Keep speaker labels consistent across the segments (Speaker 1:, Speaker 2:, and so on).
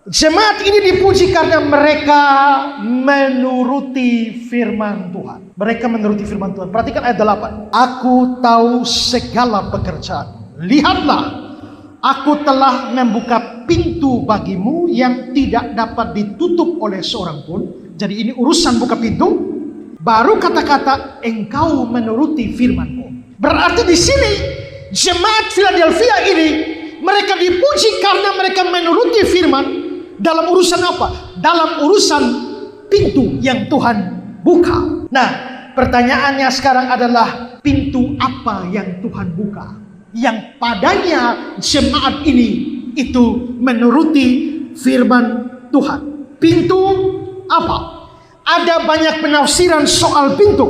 Speaker 1: Jemaat ini dipuji karena mereka menuruti firman Tuhan. Mereka menuruti firman Tuhan. Perhatikan ayat 8. Aku tahu segala pekerjaan. Lihatlah, aku telah membuka pintu bagimu yang tidak dapat ditutup oleh seorang pun. Jadi ini urusan buka pintu. Baru kata-kata engkau menuruti firman-Ku. Berarti di sini jemaat Philadelphia ini mereka dipuji karena mereka menuruti firman. Dalam urusan apa? Dalam urusan pintu yang Tuhan buka. Nah, pertanyaannya sekarang adalah pintu apa yang Tuhan buka? Yang padanya jemaat ini itu menuruti firman Tuhan. Pintu apa? Ada banyak penafsiran soal pintu.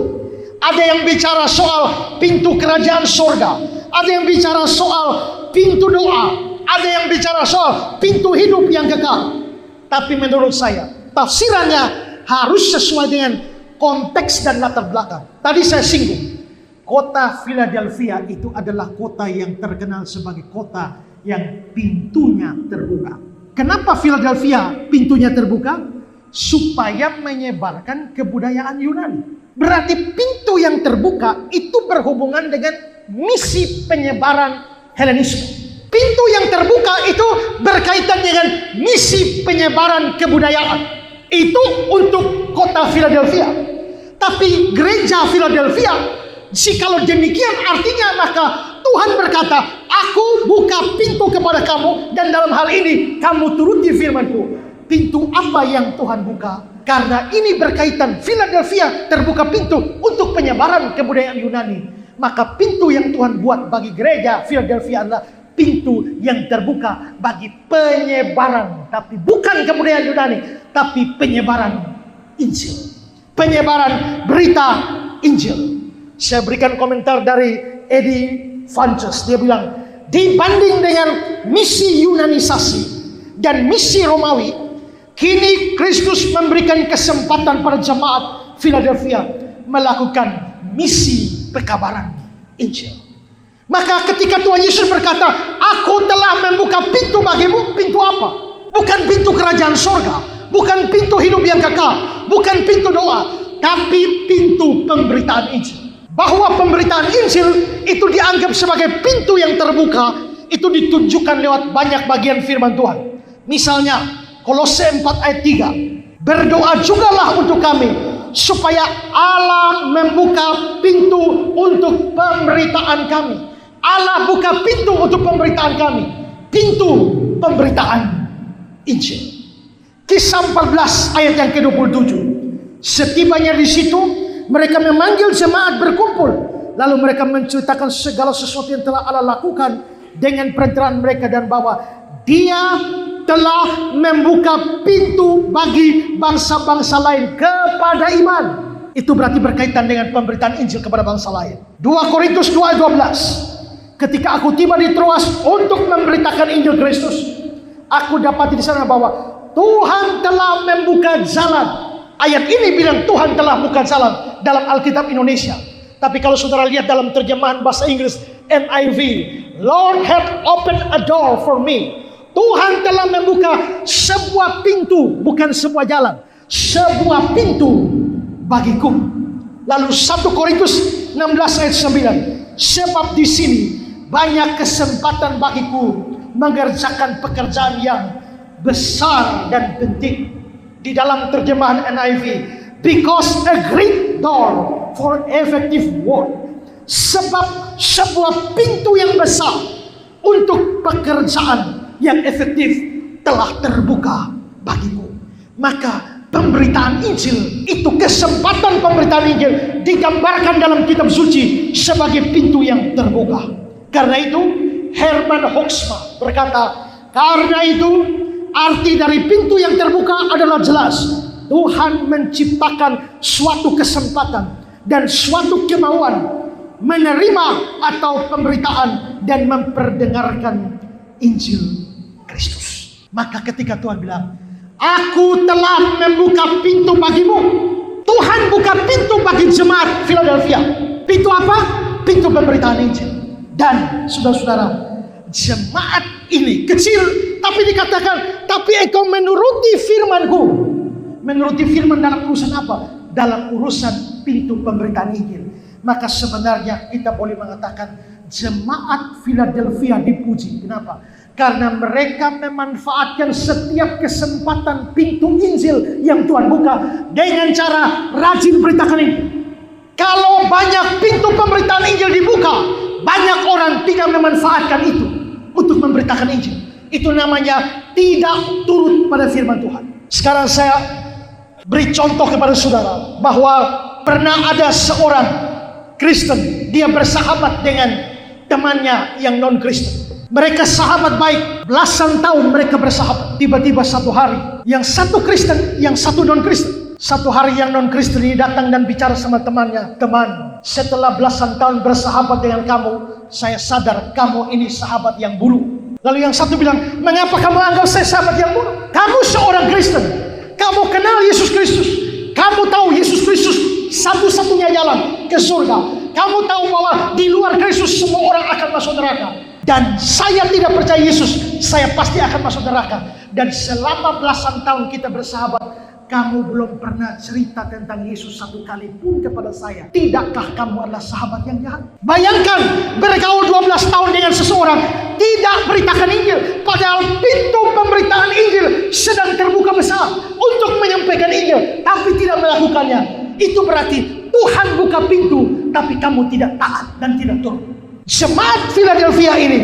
Speaker 1: Ada yang bicara soal pintu kerajaan sorga. Ada yang bicara soal pintu doa. Ada yang bicara soal pintu hidup yang kekal. Tapi menurut saya, tafsirannya harus sesuai dengan konteks dan latar belakang. Tadi saya singgung, kota Philadelphia itu adalah kota yang terkenal sebagai kota yang pintunya terbuka. Kenapa Philadelphia pintunya terbuka? Supaya menyebarkan kebudayaan Yunani. Berarti pintu yang terbuka itu berhubungan dengan misi penyebaran Helenisme. Pintu yang terbuka itu berkaitan dengan misi penyebaran kebudayaan. Itu untuk kota Philadelphia. Tapi gereja Philadelphia, jikalau demikian artinya maka Tuhan berkata, aku buka pintu kepada kamu dan dalam hal ini kamu turuti firman-Ku. Pintu apa yang Tuhan buka? Karena ini berkaitan, Philadelphia terbuka pintu untuk penyebaran kebudayaan Yunani. Maka pintu yang Tuhan buat bagi gereja Philadelphia adalah pintu yang terbuka bagi penyebaran, tapi bukan kebudayaan Yunani, tapi penyebaran Injil, penyebaran berita Injil. Saya berikan komentar dari Eddie Vanches. Dia bilang, dibanding dengan misi Yunanisasi dan misi Romawi, kini Kristus memberikan kesempatan pada jemaat Philadelphia melakukan misi pekabaran Injil. Maka ketika Tuhan Yesus berkata, aku telah membuka pintu bagimu, pintu apa? Bukan pintu kerajaan sorga, bukan pintu hidup yang kekal, bukan pintu doa, tapi pintu pemberitaan Injil. Bahwa pemberitaan Injil itu dianggap sebagai pintu yang terbuka, itu ditunjukkan lewat banyak bagian firman Tuhan. Misalnya, Kolose 4 ayat 3, berdoa jugalah untuk kami, supaya Allah membuka pintu untuk pemberitaan kami. Allah buka pintu untuk pemberitaan kami. Pintu pemberitaan Injil. Kisah 14 ayat yang ke-27. Setibanya di situ, mereka memanggil jemaat berkumpul. Lalu mereka menceritakan segala sesuatu yang telah Allah lakukan dengan perantaraan mereka dan bahwa Dia telah membuka pintu bagi bangsa-bangsa lain kepada iman. Itu berarti berkaitan dengan pemberitaan Injil kepada bangsa lain. 2 Korintus 2 ayat 12. Ketika aku tiba di Troas untuk memberitakan Injil Kristus, aku dapati di sana bahwa Tuhan telah membuka jalan. Ayat ini bilang Tuhan telah membuka jalan dalam Alkitab Indonesia. Tapi kalau saudara lihat dalam terjemahan bahasa Inggris NIV, Lord had opened a door for me. Tuhan telah membuka sebuah pintu, bukan sebuah jalan, sebuah pintu bagiku. Lalu 1 Korintus 16 ayat 9, sebab di sini banyak kesempatan bagiku mengerjakan pekerjaan yang besar dan penting. Di dalam terjemahan NIV, because a great door for effective work. Sebab sebuah pintu yang besar untuk pekerjaan yang efektif telah terbuka bagiku. Maka pemberitaan Injil itu, kesempatan pemberitaan Injil digambarkan dalam kitab suci sebagai pintu yang terbuka. Karena itu Herman Hoeksma berkata, karena itu arti dari pintu yang terbuka adalah jelas. Tuhan menciptakan suatu kesempatan dan suatu kemauan menerima atau pemberitaan dan memperdengarkan Injil Kristus. Maka ketika Tuhan bilang, aku telah membuka pintu bagimu, Tuhan buka pintu bagi jemaat Philadelphia. Pintu apa? Pintu pemberitaan Injil. Dan saudara-saudara, jemaat ini kecil, tapi dikatakan, tapi engkau menuruti firman-Ku. Menuruti firman dalam urusan apa? Dalam urusan pintu pemberitaan Injil. Maka sebenarnya kita boleh mengatakan jemaat Philadelphia dipuji. Kenapa? Karena mereka memanfaatkan setiap kesempatan pintu Injil yang Tuhan buka dengan cara rajin beritakan Injil. Kalau banyak pintu pemberitaan Injil dibuka, banyak orang tidak memanfaatkan itu untuk memberitakan Injil. Itu namanya tidak turut pada firman Tuhan. Sekarang saya beri contoh kepada saudara bahwa pernah ada seorang Kristen, dia bersahabat dengan temannya yang non-Kristen. Mereka sahabat baik, belasan tahun mereka bersahabat. Tiba-tiba satu hari, yang satu Kristen, yang satu non-Kristen. Satu hari yang non-Kristen ini datang dan bicara sama temannya, teman, setelah belasan tahun bersahabat dengan kamu, saya sadar kamu ini sahabat yang buruk. Lalu yang satu bilang, mengapa kamu anggap saya sahabat yang buruk? Kamu seorang Kristen, kamu kenal Yesus Kristus, kamu tahu Yesus Kristus satu-satunya jalan ke surga. Kamu tahu bahwa di luar Kristus semua orang akan masuk neraka. Dan saya tidak percaya Yesus, saya pasti akan masuk neraka. Dan selama belasan tahun kita bersahabat, kamu belum pernah cerita tentang Yesus satu kali pun kepada saya. Tidakkah kamu adalah sahabat yang jahat? Bayangkan bergaul 12 tahun dengan seseorang, tidak beritakan Injil, padahal pintu pemberitaan Injil sedang terbuka besar untuk menyampaikan Injil, tapi tidak melakukannya. Itu berarti Tuhan buka pintu, tapi kamu tidak taat dan tidak turut. Jemaat Philadelphia ini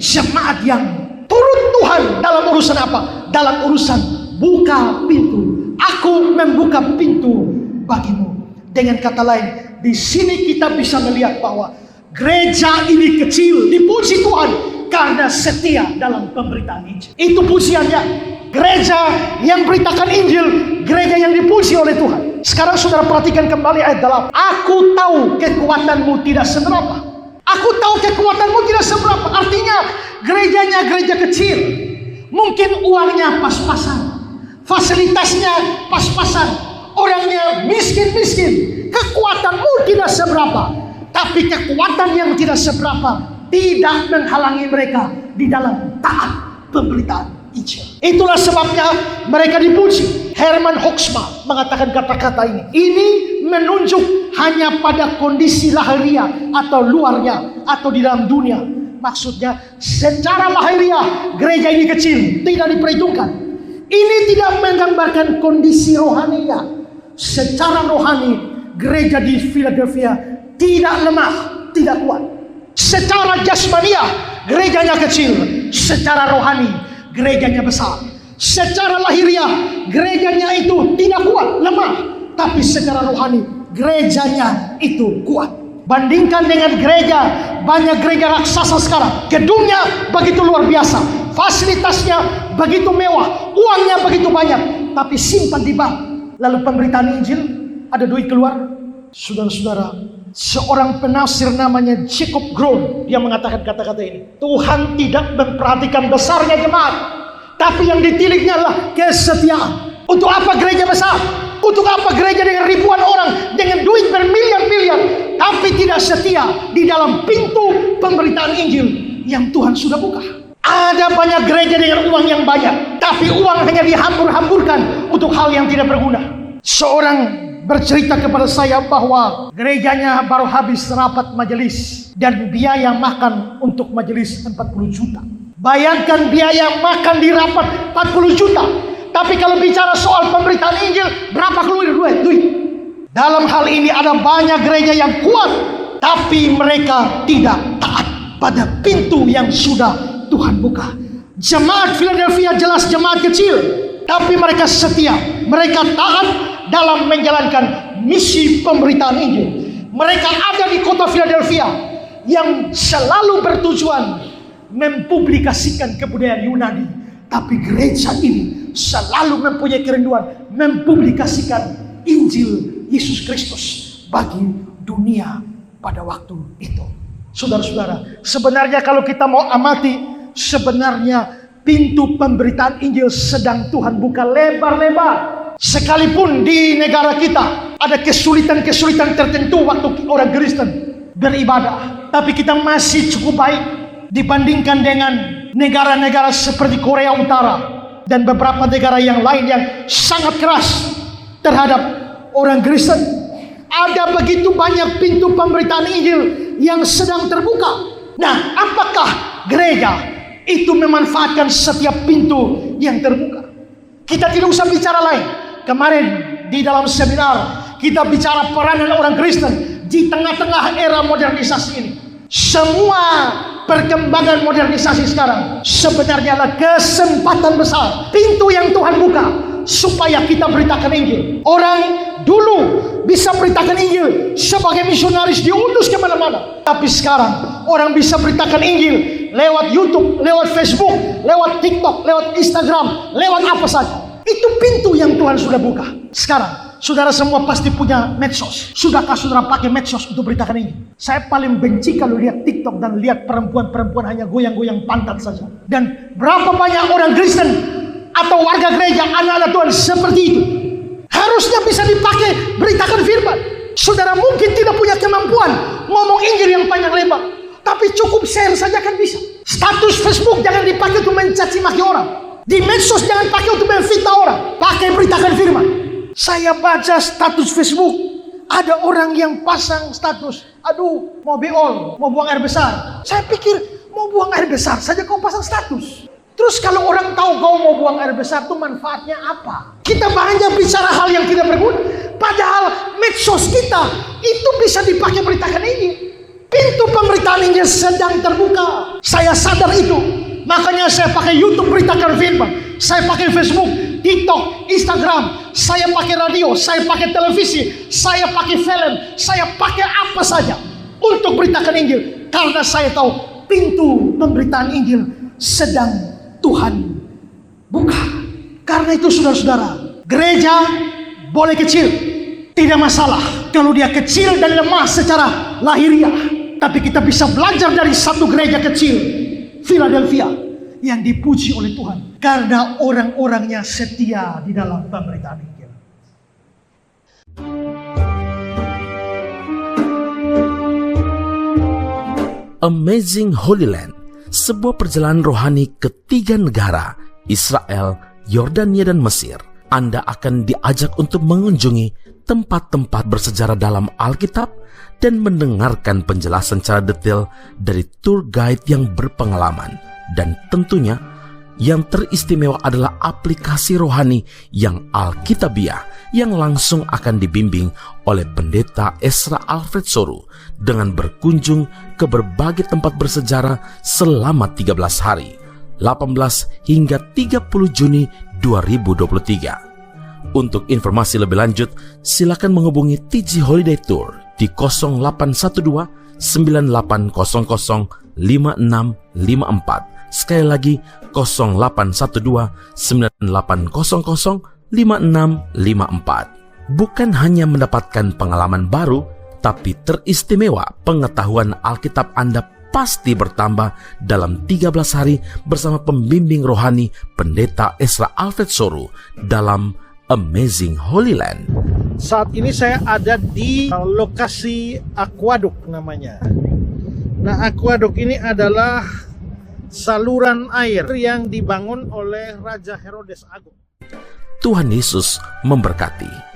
Speaker 1: jemaat yang turut Tuhan dalam urusan apa? Dalam urusan buka pintu. Aku membuka pintu bagimu. Dengan kata lain, di sini kita bisa melihat bahwa gereja ini kecil dipuji Tuhan karena setia dalam pemberitaan Injil. Itu pujiannya. Gereja yang beritakan Injil, gereja yang dipuji oleh Tuhan. Sekarang saudara perhatikan kembali ayat 8. Aku tahu kekuatanmu tidak seberapa. Aku tahu kekuatanmu tidak seberapa. Artinya gerejanya gereja kecil. Mungkin uangnya pas-pasan, fasilitasnya pas-pasan, orangnya miskin-miskin. Kekuatanmu tidak seberapa. Tapi kekuatan yang tidak seberapa tidak menghalangi mereka di dalam taat pemberitaan Injil. Itulah sebabnya mereka dipuji. Herman Hoeksma mengatakan kata-kata ini. Ini menunjuk hanya pada kondisi lahiriah atau luarnya atau di dalam dunia. Maksudnya secara lahiriah gereja ini kecil, tidak diperhitungkan. Ini tidak menggambarkan kondisi rohaninya. Secara rohani gereja di Philadelphia tidak lemah, tidak kuat. Secara jasmania gerejanya kecil, secara rohani gerejanya besar. Secara lahiriah gerejanya itu tidak kuat, lemah, tapi secara rohani gerejanya itu kuat. Bandingkan dengan gereja, banyak gereja raksasa sekarang. Gedungnya begitu luar biasa, fasilitasnya begitu mewah, uangnya begitu banyak, tapi simpan di bank. Lalu pemberitaan Injil, ada duit keluar. Saudara-saudara, seorang penafsir namanya Jacob Groen, dia mengatakan kata-kata ini. Tuhan tidak memperhatikan besarnya jemaat, tapi yang ditiliknya adalah kesetiaan. Untuk apa gereja besar? Untuk apa gereja dengan ribuan orang, dengan duit bermiliar-miliar, tapi tidak setia di dalam pintu pemberitaan Injil yang Tuhan sudah buka? Ada banyak gereja dengan uang yang banyak, tapi uang hanya dihambur-hamburkan untuk hal yang tidak berguna. Seorang bercerita kepada saya bahwa gerejanya baru habis rapat majelis dan biaya makan untuk majelis 40 juta. Bayangkan biaya makan di rapat 40 juta. Tapi kalau bicara soal pemberitaan Injil, berapa keluar duit? Dalam hal ini ada banyak gereja yang kuat, tapi mereka tidak taat pada pintu yang sudah Tuhan buka. Jemaat Philadelphia jelas jemaat kecil, tapi mereka setia. Mereka taat dalam menjalankan misi pemberitaan Injil. Mereka ada di kota Philadelphia yang selalu bertujuan mempublikasikan kebudayaan Yunani. Tapi gereja ini selalu mempunyai kerinduan mempublikasikan Injil Yesus Kristus bagi dunia pada waktu itu. Saudara-saudara, sebenarnya kalau kita mau amati, sebenarnya pintu pemberitaan Injil sedang Tuhan buka lebar-lebar. Sekalipun di negara kita ada kesulitan-kesulitan tertentu waktu orang Kristen beribadah, tapi kita masih cukup baik. dibandingkan dengan negara-negara seperti Korea Utara dan beberapa negara yang lain yang sangat keras terhadap orang Kristen. Ada begitu banyak pintu pemberitaan Injil yang sedang terbuka. Nah, apakah gereja itu memanfaatkan setiap pintu yang terbuka? Kita tidak usah bicara lain. Kemarin di dalam seminar kita bicara peranan orang Kristen di tengah-tengah era modernisasi ini. Semua perkembangan modernisasi sekarang sebenarnya adalah kesempatan besar, pintu yang Tuhan buka supaya kita beritakan Injil. Orang dulu bisa beritakan Injil sebagai misionaris, diutus kemana-mana. Tapi sekarang orang bisa beritakan Injil lewat YouTube, lewat Facebook, lewat TikTok, lewat Instagram, lewat apa saja. Itu pintu yang Tuhan sudah buka. Sekarang saudara semua pasti punya medsos. Sudahkah saudara pakai medsos untuk beritakan Injil? Saya paling benci kalau lihat TikTok dan lihat perempuan-perempuan hanya goyang-goyang pantat saja. Dan berapa banyak orang Kristen atau warga gereja, anak-anak Tuhan seperti itu. Harusnya bisa dipakai beritakan firman. Saudara mungkin tidak punya kemampuan ngomong Injil yang panjang lebar, tapi cukup share saja kan bisa. Status Facebook jangan dipakai untuk mencaci maki orang. Di medsos jangan pakai untuk memfitnah orang. Pakai beritakan firman. Saya baca status Facebook, ada orang yang pasang status, aduh mau beol, mau buang air besar. Saya pikir mau buang air besar saja kau pasang status. Terus kalau orang tahu kau mau buang air besar itu manfaatnya apa? Kita banyak bicara hal yang tidak berguna. Padahal medsos kita itu bisa dipakai beritakan Injil. Pintu pemberitaan Injil sedang terbuka. Saya sadar itu. Makanya saya pakai YouTube beritakan firman. Saya pakai Facebook, TikTok, Instagram. Saya pakai radio, saya pakai televisi, saya pakai film, saya pakai apa saja untuk beritakan Injil. Karena saya tahu pintu pemberitaan Injil sedang Tuhan buka. Karena itu saudara-saudara, gereja boleh kecil, tidak masalah kalau dia kecil dan lemah secara lahiriah. Tapi kita bisa belajar dari satu gereja kecil, Philadelphia, yang dipuji oleh Tuhan karena orang-orangnya setia di dalam pemberitaan Injil.
Speaker 2: Amazing Holy Land, sebuah perjalanan rohani ke 3 negara, Israel, Yordania, dan Mesir. Anda akan diajak untuk mengunjungi tempat-tempat bersejarah dalam Alkitab dan mendengarkan penjelasan secara detail dari tour guide yang berpengalaman. Dan tentunya yang teristimewa adalah aplikasi rohani yang Alkitabiah yang langsung akan dibimbing oleh Pendeta Ezra Alfred Soru dengan berkunjung ke berbagai tempat bersejarah selama 13 hari, 18 hingga 30 Juni 2023. Untuk informasi lebih lanjut, silakan menghubungi TG Holiday Tour di 0812 9800 5654. Sekali lagi 0812 9800 5654. Bukan hanya mendapatkan pengalaman baru, tapi teristimewa pengetahuan Alkitab Anda pasti bertambah dalam 13 hari bersama pembimbing rohani Pendeta Ezra Alfred Soru dalam Amazing Holy Land.
Speaker 1: Saat ini saya ada di lokasi aquaduk namanya. Nah, aquaduk ini adalah saluran air yang dibangun oleh Raja Herodes Agung.
Speaker 2: Tuhan Yesus memberkati.